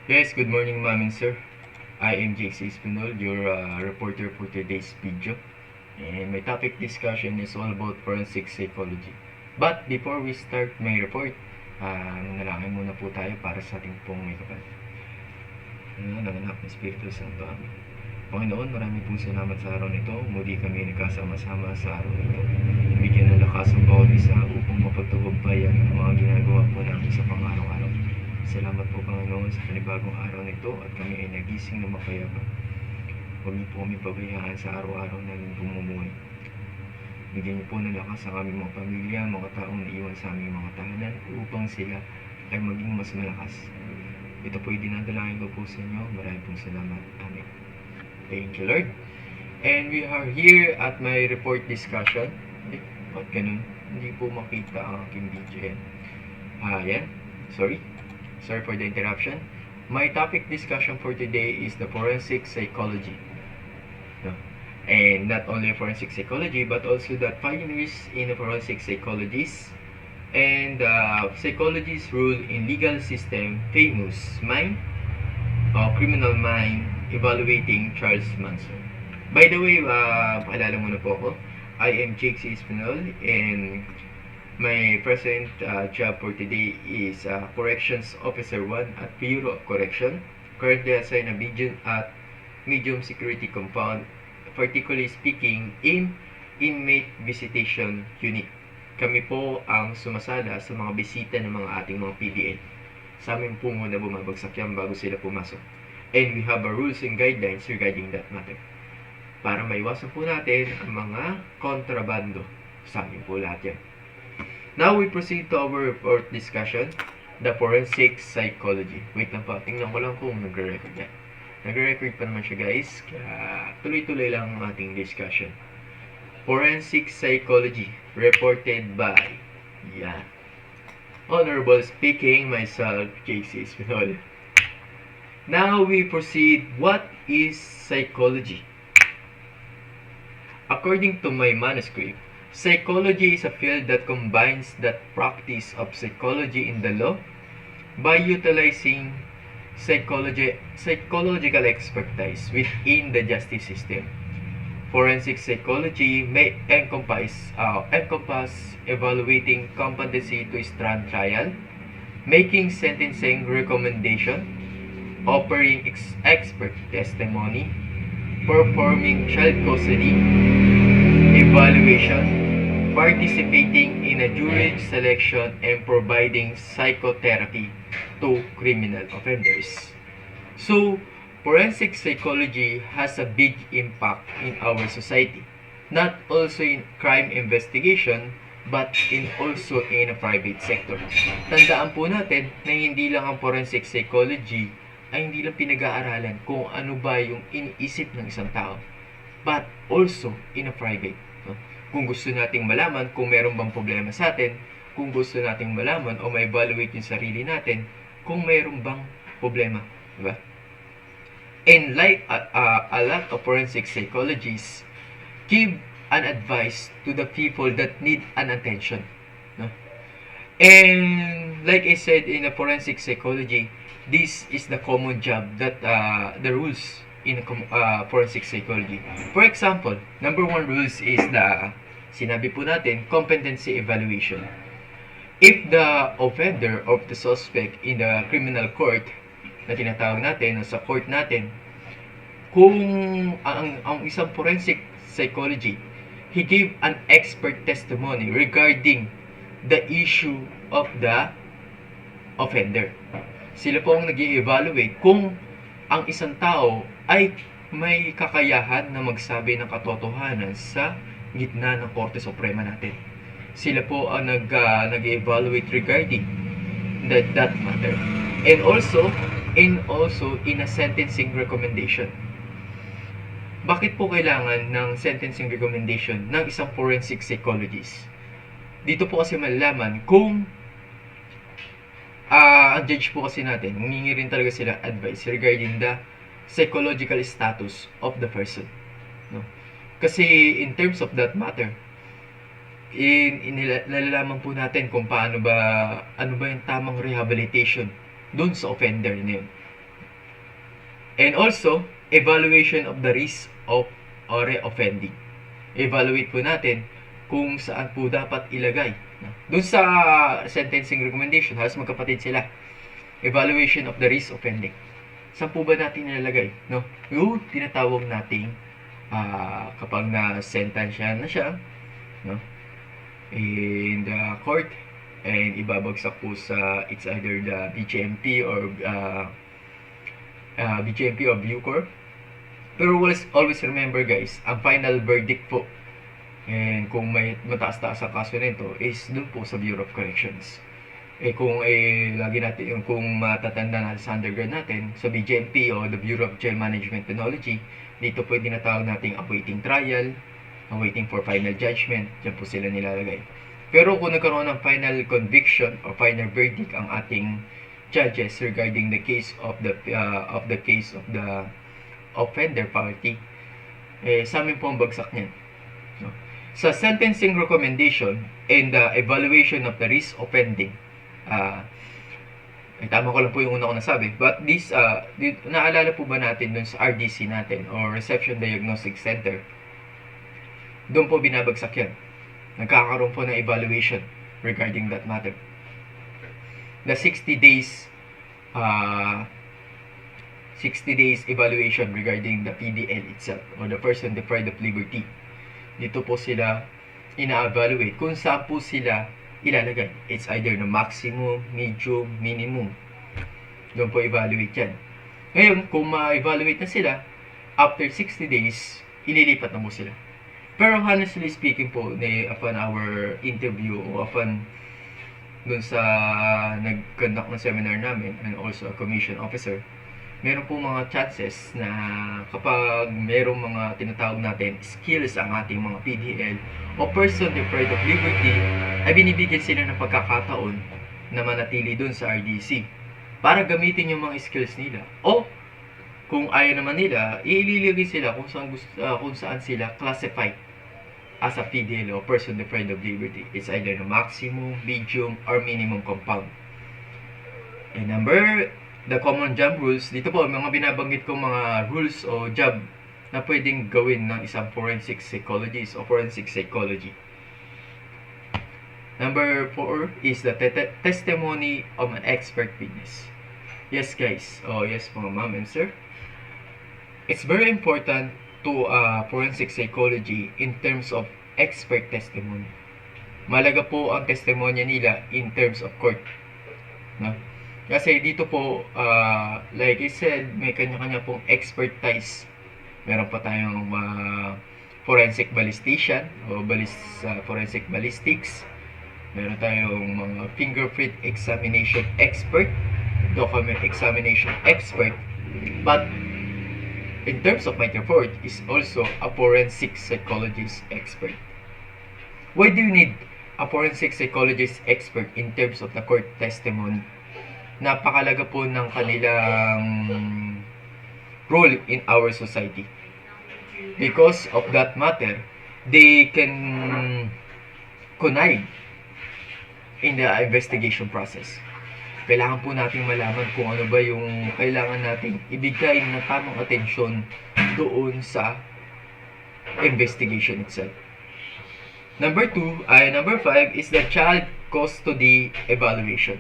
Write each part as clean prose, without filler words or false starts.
Yes, good morning, ma'am and sir. I am JC Espinol, your reporter for today's video. And my topic discussion is all about forensic psychology. But before we start my report, nanalangin muna po tayo para sa ating pong may kapal. Nanganak ng Espiritu Santo. Amen. Panginoon, marami pong salamat sa araw nito. Muli kami nagkasama-sama sa araw nito. Bigyan ng lakas ang bawat isa upang mapagtagumpay ang mga ginagawa po namin sa pang-araw-araw. Salamat po, Panginoon, sa panibagong araw nito at kami ay nagising na mapayapa. Huwag niyo po kami pabayaan sa araw-araw namin bumumuhay. Bigyan niyo po ng lakas ang aming mga pamilya, mga taong naiwan sa aming mga tahanan upang sila ay maging mas malakas. Ito po ay dinadalangin ko po sa inyo. Maraming pong salamat. Amen. Thank you, Lord. And we are here at my report discussion. Ba't ganun? Hindi po makita ang aking video yan. Yan. Sorry for the interruption. My topic discussion for today is the forensic psychology. No? And not only forensic psychology, but also the pioneers in forensic psychologists and psychology's role in legal system, famous mind, criminal mind, evaluating Charles Manson. By the way, pakilala muna po ako. I am Jake C. Espinol, and my present job for today is Corrections Officer 1 at Bureau of Correction. Currently assigned at Medium Security Compound, particularly speaking in Inmate Visitation Unit. Kami po ang sumasala sa mga bisita ng mga ating mga PDL. Sa amin po muna bumabagsak yan bago sila pumasok. And we have a rules and guidelines regarding that matter. Para maiwasan po natin ang mga kontrabando. Sa amin po lahat yan. Now we proceed to our report discussion, the forensic psychology. Wait lang po, tingnan ko lang kung nagre-record yan. Nagre-record pa naman siya, guys, kaya tuloy-tuloy lang ang ating discussion. Forensic psychology, reported by, Honorable speaking, myself, JC Espinol. Now we proceed, what is psychology? According to my manuscript, psychology is a field that combines the practice of psychology in the law by utilizing psychological expertise within the justice system. Forensic psychology may encompass evaluating competency to stand trial, making sentencing recommendation, offering expert testimony, performing child custody evaluation, participating in a jury selection, and providing psychotherapy to criminal offenders. So, forensic psychology has a big impact in our society, not also in crime investigation, but also in a private sector. Tandaan po natin na hindi lang ang forensic psychology ay hindi lang pinag-aaralan kung ano ba yung iniisip ng isang tao, but also in a private. Kung gusto nating malaman kung meron bang problema sa atin, kung gusto nating malaman o ma-evaluate yung sarili natin, kung meron bang problema. Diba? And like a lot of forensic psychologists give an advice to the people that need an attention. No? And like I said in a forensic psychology, this is the common job that the rules in forensic psychology. For example, number one rules is the sinabi po natin, competency evaluation. If the offender of the suspect in the criminal court na tinatawag natin sa court natin, kung ang isang forensic psychology, he give an expert testimony regarding the issue of the offender. Sila po ang nag-i-evaluate kung ang isang tao ay may kakayahan na magsabi ng katotohanan sa gitna ng Korte Suprema natin. Sila po ang nag-evaluate regarding that matter. And also in a sentencing recommendation. Bakit po kailangan ng sentencing recommendation ng isang forensic psychologist? Dito po kasi malalaman kung ang judge po kasi natin, humingi rin talaga sila advice regarding the psychological status of the person. No? Kasi in terms of that matter, nalalaman po natin kung ano ba yung tamang rehabilitation doon sa offender na yun. And also, evaluation of the risk of or offending. Evaluate po natin kung saan po dapat ilagay. Doon sa sentencing recommendation, halos magkapatid sila. Evaluation of the risk offending. Saan po ba natin nilalagay? No? Yung tinatawag nating kapag na-sentensya na siya, no? In the court, and ibabagsak po sa it's either the BJMP or BJMP or Bucor. Pero always remember guys, ang final verdict po, and kung may mataas-taas ang kaso nito, is dun po sa Bureau of Corrections. Kung lagi natin, kung matatanda natin sa undergrad natin, sa BJMP o the Bureau of Jail Management Technology, dito po yung tinatawag nating awaiting trial, awaiting for final judgment, dyan po sila nilalagay. Pero kung nagkaroon ng final conviction or final verdict ang ating judges regarding the case of the offender party, sa amin po ang bagsak niyan. No? Sa sentencing recommendation and the evaluation of the risk offending, tama ko lang po yung una ko nasabi, but this, naalala po ba natin dun sa RDC natin or Reception Diagnostic Center, doon po binabagsak yan. Nagkakaroon po ng evaluation regarding that matter. The 60 days evaluation regarding the PDL itself or the person deprived of liberty. Dito po sila ina-evaluate kung saan po sila ilalagay. It's either the maximum, medium, minimum. Doon po evaluate yan. Ngayon, kung ma-evaluate na sila, after 60 days, ililipat na po sila. Pero honestly speaking po, upon our interview o upon dun sa nag-conduct ng seminar namin and also a commission officer, meron po mga chances na kapag merong mga tinatawag natin skills ang ating mga PDL o person deprived of liberty, ay binibigyan sila ng pagkakataon na manatili dun sa RDC para gamitin yung mga skills nila. O kung ayaw naman nila, ililagay sila kung saan sila classified as a PDL o person deprived of liberty. It's either the maximum, medium, or minimum compound. And number, the common job rules. Dito po, mga binabanggit ko mga rules o job na pwedeng gawin ng isang forensic psychologist o forensic psychology. Number 4 is the testimony of an expert witness. Yes guys, yes mga ma'am and sir. It's very important to forensic psychology in terms of expert testimony. Malaga po ang testimonya nila in terms of court. No? Kasi dito po, like I said, may kanya-kanya pong expertise. Meron pa tayong forensic ballistician o forensic ballistics. Meron tayong mga fingerprint examination expert, document examination expert. But in terms of my report, is also a forensic psychologist expert. Why do you need a forensic psychologist expert in terms of the court testimony? Napakalaga po ng kanilang role in our society. Because of that matter, they can connive in the investigation process. Kailangan po nating malaman kung ano ba yung kailangan nating ibigay na tamang atensyon doon sa investigation itself. Number 5 is the child custody evaluation.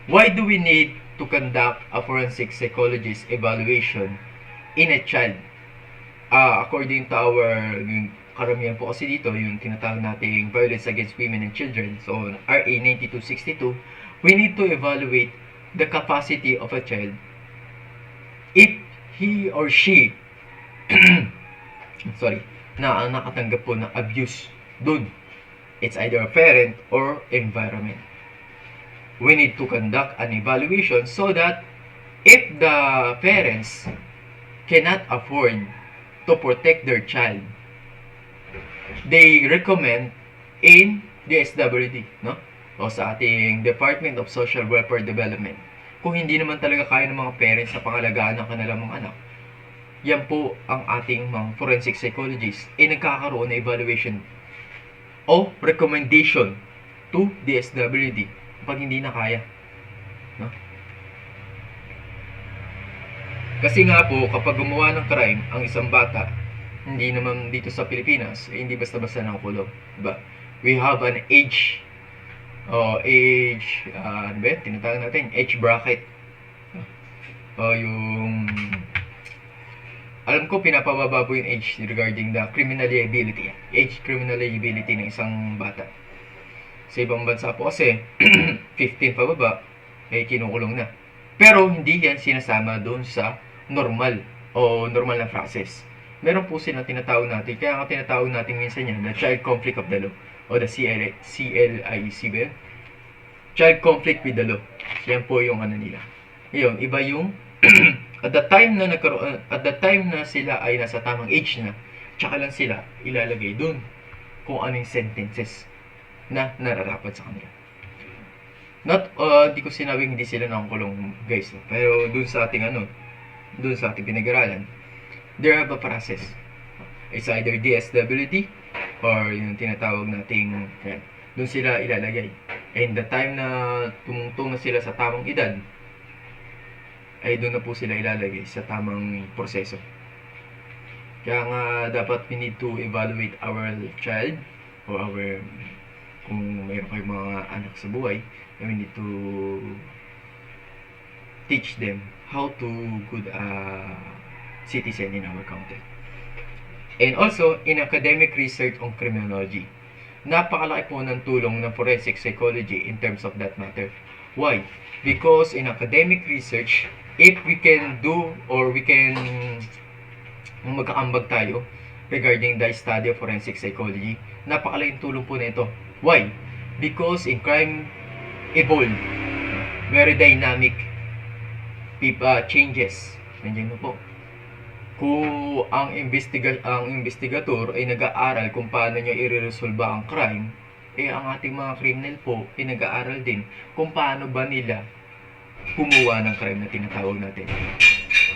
Why do we need to conduct a forensic psychologist evaluation in a child? According to our karamihan po kasi dito, yung tinatawag nating violence against women and children, so RA 9262, we need to evaluate the capacity of a child if he or she na nakatanggap po ng abuse dun. It's either a parent or environment. We need to conduct an evaluation so that if the parents cannot afford to protect their child, they recommend in DSWD, no? O sa ating Department of Social Welfare Development. Kung hindi naman talaga kaya ng mga parents sa pangalagaan ng kanilang mga anak, yan po ang ating mga forensic psychologists nagkakaroon na evaluation o recommendation to DSWD kapag hindi na kaya. No? Kasi nga po, kapag gumawa ng crime ang isang bata, hindi naman dito sa Pilipinas, hindi basta-basta nakulong, diba? We have an age, ano ba yun? Tinatawag natin, age bracket. Yung, alam ko pinapababa po yung age regarding the criminal liability. Age criminal liability ng isang bata. Sa ibang bansa po kasi, 15 pababa, kinukulong na. Pero hindi yan sinasama doon sa normal o normal na process. Meron po silang tinatawag natin, kaya nga tinatawag natin minsan yan, the Child Conflict of the Law, o the CLIC ba yun? Child Conflict with the Law. Yan po yung ano nila. Yun, iba yung at the time na sila ay nasa tamang age na, tsaka lang sila ilalagay doon kung anong sentences na nararapat sa kanila. Hindi ko sinabing hindi sila nakakulong, guys, no? Pero doon sa ating pinag-aralan, there have a process. It's either DSWD or yung tinatawag nating yan. Doon sila ilalagay. And the time na tumungtong na sila sa tamang edad, ay doon na po sila ilalagay sa tamang proseso. Kaya nga dapat we need to evaluate our child or kung mayroon kayong mga anak sa buhay, we need to teach them how to good citizen in our country. And also, in academic research on criminology, napakalaki po ng tulong ng forensic psychology in terms of that matter. Why? Because in academic research, if we can do or we can magkaambag tayo regarding the study of forensic psychology, napakalaking tulong po nito. Why? Because in crime evolved, very dynamic changes. Nandiyan po. Kung ang investigator ay nag-aaral kung paano niya ireresolba ang crime, ang ating mga criminal po ay nag-aaral din kung paano ba nila gumawa ng crime na tinatawag natin.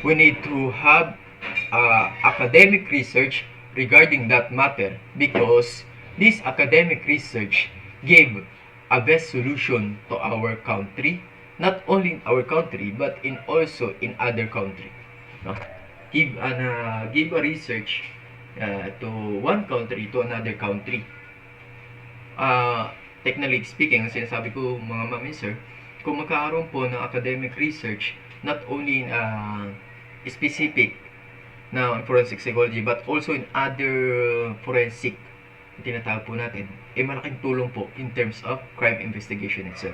We need to have academic research regarding that matter because this academic research gave a best solution to our country, not only in our country but also in other country. No? Give a research to one country to another country. Technically speaking, ang sinasabi ko mga ma'am and sir, kung magkakaroon po ng academic research not only in specific na forensic psychology but also in other forensic tinatawag po natin, malaking tulong po in terms of crime investigation itself.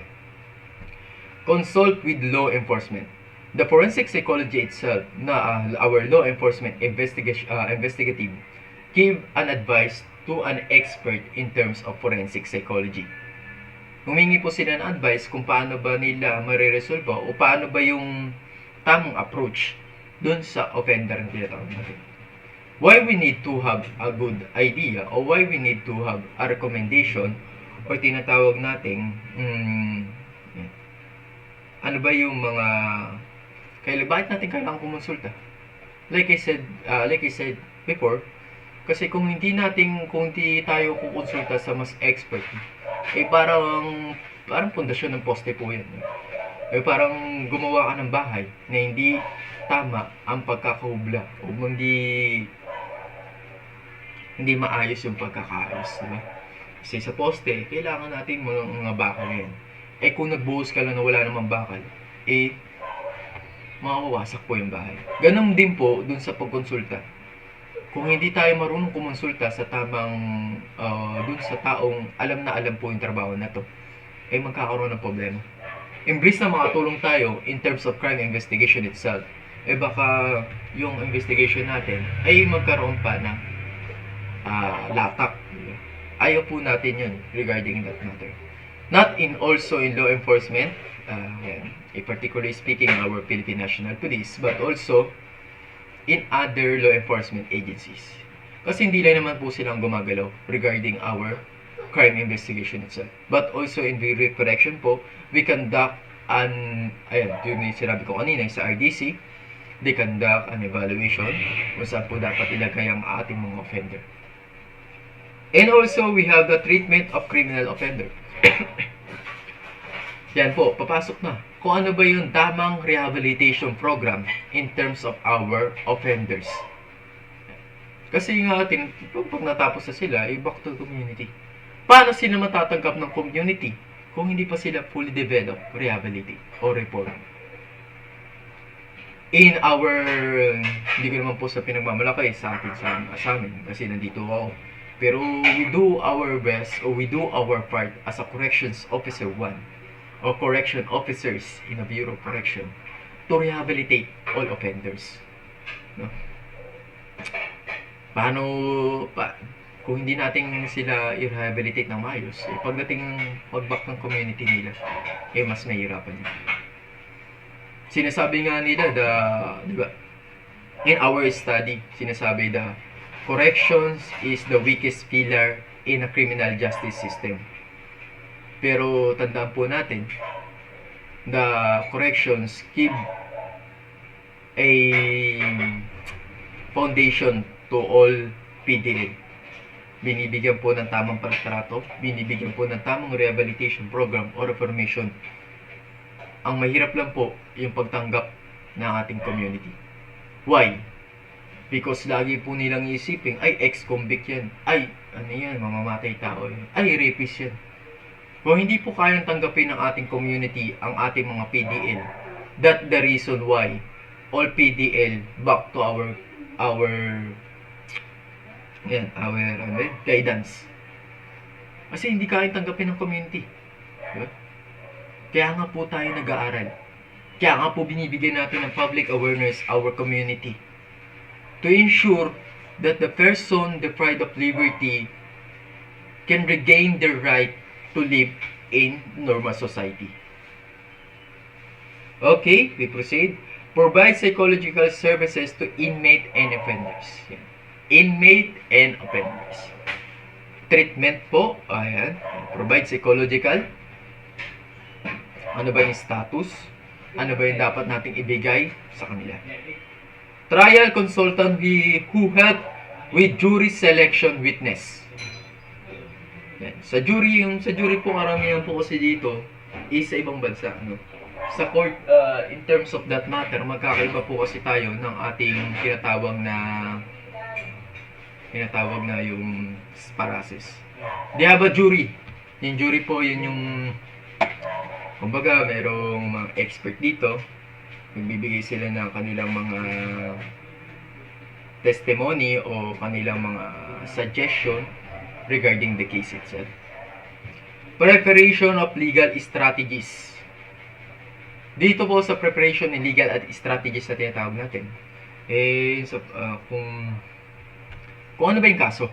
Consult with law enforcement. The forensic psychology itself na our law enforcement investigative give an advice to an expert in terms of forensic psychology. Humingi po sila ng advice kung paano ba nila mariresolve o paano ba yung tamang approach dun sa offender na tinatawag natin. Why we need to have a good idea or why we need to have a recommendation or tinatawag nating ano ba yung mga bakit natin kailangan kumonsulta? Like I said before, kasi kung hindi tayo kukonsulta sa mas expert, parang pundasyon ng poste po yan. Parang gumawa ka ng bahay na hindi tama ang pagkakahubla o hindi maayos yung pagkakaayos, diba? Kasi sa poste, kailangan natin mga bakal yan. Kung nagbuhos ka lang na wala namang bakal, mawawasak po yung bahay. Ganon din po dun sa pagkonsulta. Kung hindi tayo marunong kumonsulta sa tamang dun sa taong alam na alam po yung trabaho na to, magkakaroon ng problema. Imbis na makatulong tayo in terms of crime investigation itself, baka yung investigation natin ay magkaroon pa ng latak. Ayaw po natin yun regarding that matter. Not in also in law enforcement, particularly speaking our Philippine National Police, but also in other law enforcement agencies. Kasi hindi lang naman po silang gumagalaw regarding our crime investigation itself. But also in the correction po, we conduct yung sinabi ko kanina sa RDC, they conduct an evaluation kung saan po dapat ilagay ang ating mga offender. And also, we have the treatment of criminal offender. Yan po, papasok na kung ano ba yung tamang rehabilitation program in terms of our offenders. Kasi nga pag natapos na sila, back to community. Paano sila matatanggap ng community kung hindi pa sila fully developed, rehabilitate, or reform? In our, hindi ko naman po sa pinagmamalaki sa amin, kasi nandito ako. Pero we do our best, or we do our part as a corrections officer 1, or correction officers in a Bureau of Correction, to rehabilitate all offenders. No? Kung hindi natin sila i-rehabilitate ng maayos, pagdating pag-back ng community nila, mas mahirapan yun. Sinasabi nga nila, di ba, in our study, sinasabi corrections is the weakest pillar in a criminal justice system. Pero tandaan po natin, the corrections give a foundation to all PDL. Binibigyan po ng tamang pagtrato, binibigyan po ng tamang rehabilitation program or reformation. Ang mahirap lang po yung pagtanggap ng ating community. Why? Because lagi po nilang isipin, ay, ex-convict yan. Ay, ano yan, mamamatay tao yan. Ay, rapist yan. Kung hindi po kayang tanggapin ng ating community ang ating mga PDL, that's the reason why all PDL back to our guidance. Kasi hindi kayang tanggapin ng community. Diba? Kaya nga po tayo nag-aaral. Kaya nga po binibigyan natin ng public awareness our community to ensure that the person deprived of liberty can regain their right to live in normal society. Okay, we proceed. Provide psychological services to inmate and offenders. Inmate and offenders. Treatment po, ayan. Provide psychological. Ano ba yung status? Ano ba yung dapat nating ibigay sa kanila? Trial consultant who help with jury selection witness. Yan. Sa jury po karamihan po kasi dito is sa ibang bansa, no? Sa court, in terms of that matter, magkakaiba po kasi tayo ng ating tinatawag na yung parasis. They have a jury. Yung jury po, yun yung kumbaga, merong mga expert dito. Nagbibigay sila ng kanilang mga testimony o kanilang mga suggestion regarding the case itself. Preparation of legal strategies. Dito po sa preparation ng legal strategies na tinatawag natin, kung ano ba yung kaso,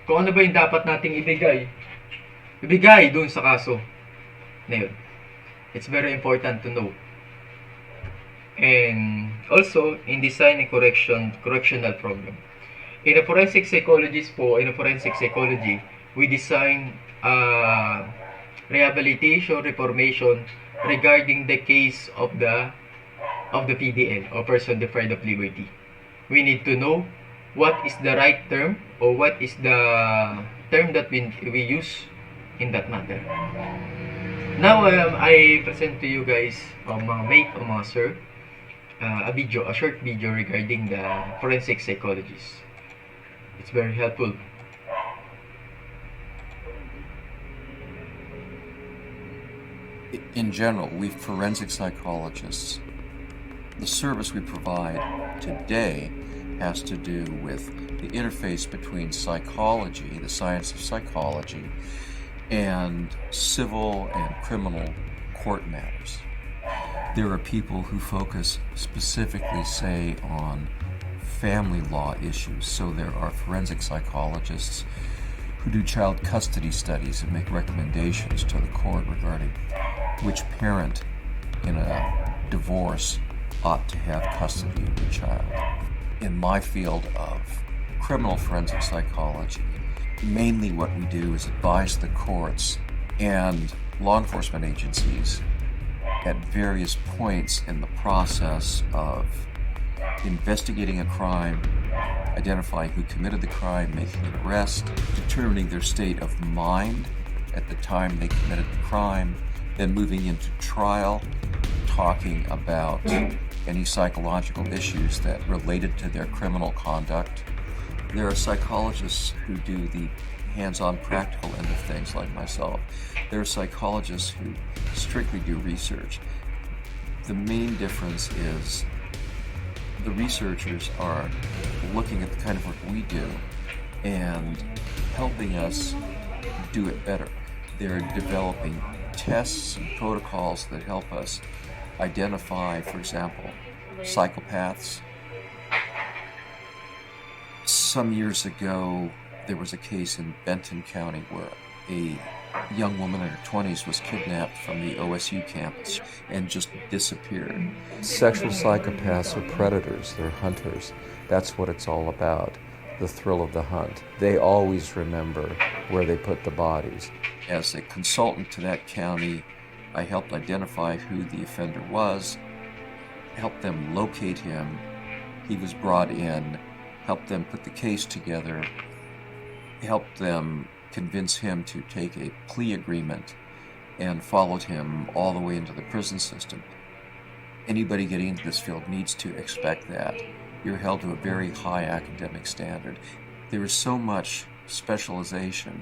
kung ano ba yung dapat nating ibigay dun sa kaso na yun. It's very important to know. And also, in design and correctional program. In a forensic psychology, we design rehabilitation, reformation regarding the case of the PDL, or person deprived of liberty. We need to know what is the right term, or what is the term that we use in that matter. Now, I present to you guys, mga mate o mga sir, a short video regarding the forensic psychologist. It's very helpful. In general, we forensic psychologists, the service we provide today has to do with the interface between psychology, the science of psychology, and civil and criminal court matters. There are people who focus specifically, say, on family law issues. So there are forensic psychologists who do child custody studies and make recommendations to the court regarding which parent in a divorce ought to have custody of the child. In my field of criminal forensic psychology, mainly what we do is advise the courts and law enforcement agencies at various points in the process of investigating a crime, identifying who committed the crime, making an arrest, determining their state of mind at the time they committed the crime, then moving into trial, talking about any psychological issues that related to their criminal conduct. There are psychologists who do the hands-on practical end of things like myself. There are psychologists who strictly do research. The main difference is the researchers are looking at the kind of work we do and helping us do it better. They're developing tests and protocols that help us identify, for example, psychopaths. Some years ago, there was a case in Benton County where a young woman in her 20s was kidnapped from the OSU campus and just disappeared. Sexual psychopaths are predators, they're hunters. That's what it's all about, the thrill of the hunt. They always remember where they put the bodies. As a consultant to that county, I helped identify who the offender was, helped them locate him. He was brought in, helped them put the case together, helped them convince him to take a plea agreement, and followed him all the way into the prison system. Anybody getting into this field needs to expect that. You're held to a very high academic standard. There is so much specialization.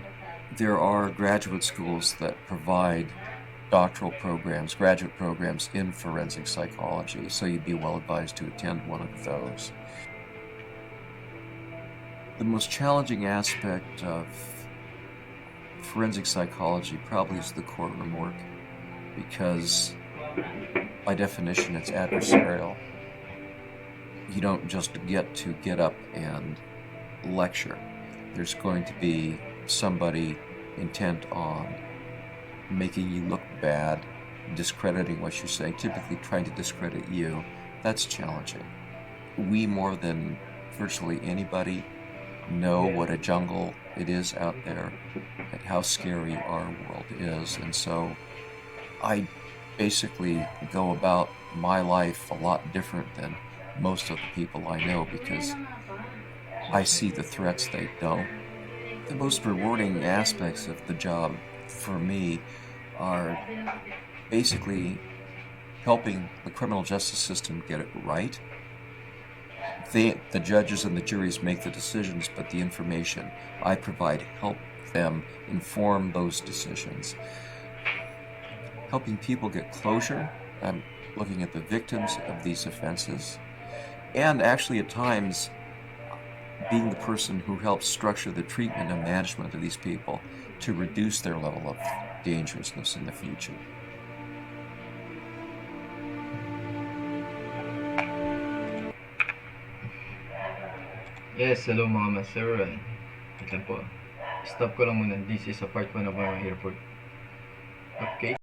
There are graduate schools that provide doctoral programs, graduate programs in forensic psychology, so you'd be well advised to attend one of those. The most challenging aspect of forensic psychology probably is the courtroom work, because by definition it's adversarial. You don't just get up and lecture. There's going to be somebody intent on making you look bad, discrediting what you're saying, typically trying to discredit you. That's challenging. We, more than virtually anybody, know what a jungle it is out there and how scary our world is. And so I basically go about my life a lot different than most of the people I know, because I see the threats they don't. The most rewarding aspects of the job for me are basically helping the criminal justice system get it right. The judges and the juries make the decisions, but the information I provide help them inform those decisions. Helping people get closure. I'm looking at the victims of these offenses, and actually at times being the person who helps structure the treatment and management of these people to reduce their level of dangerousness in the future. Yes, hello mga master. Wait lang po. Stop ko lang muna. This is a part 1 of my report. Okay.